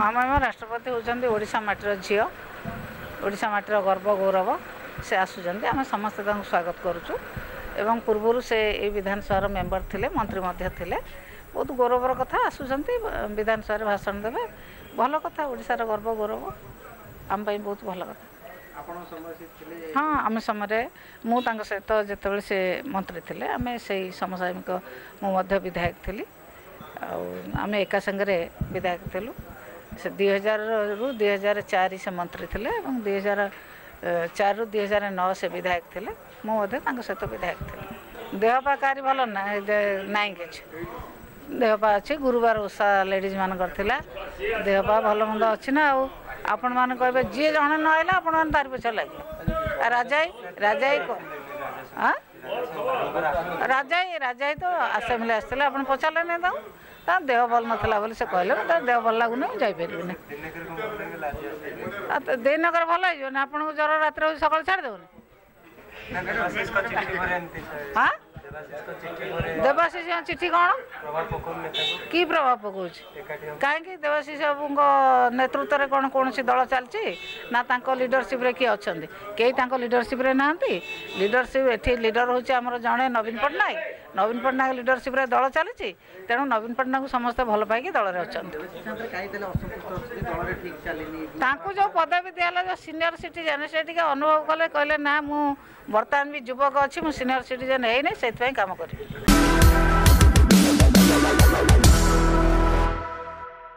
महामहिम राष्ट्रपति होती ओडिशा माटीर झील ओडिशा माटीर गर्व गौरव से आसुँच आम समस्ते स्वागत करुचु एवं पूर्वर से विधानसभा मेंबर थिले मंत्री थिले बहुत गौरवर कथा आसुँच विधानसभा भाषण देवे भल कथा ओडिशार गर्व गौरव आम बहुत भल कथा। हाँ आम समय मुझे सहित जिते से मंत्री थे आम से समसामयिक मुझे विधायक थी आम एका संगे विधायक थिलु से 2000 रु 2004 से मंत्री थे 2004 रु 2009 से विधायक थे मुझे सहित विधायक थी। देहपा कारी भल ना कि देहपा अच्छी गुरुवार ओषा लेडीज मान देहपा भल मंद अच्छी ना आपण मैंने कहे जी जड़े नहला आपण मैंने तार पीछे लगे राजाई कौन हाँ राजाई तो आसेम्बली आसते आप पचारे नहीं ता देह भल नाला बोली से कहले देह भल लगुन जापर देनगर भल हो आपन को ज्वर रात सका छाड़ देवनी हाँ देवाशीष चिठी कौन कि प्रभाव पकाउछ कहीं देवाशीष बाबू नेतृत्व में कौन कौन दल चलती ना लीडरशिप रे किए अच्छा कई लीडरशिप रे ना लीडरशिप एठी लीडर हूँ आमर जड़े नवीन पट्टनायक लीडरशिप रे दल चली तेणु नवीन पट्टनायक समस्ते भल पाई दल में अच्छा जो पदवी दिला जो सीनियर सिटीजेन से अनुभव कले कहले ना मु बर्तमान भी युवक अच्छी मु सीनियर सिटीजेन है नहीं से काम करी।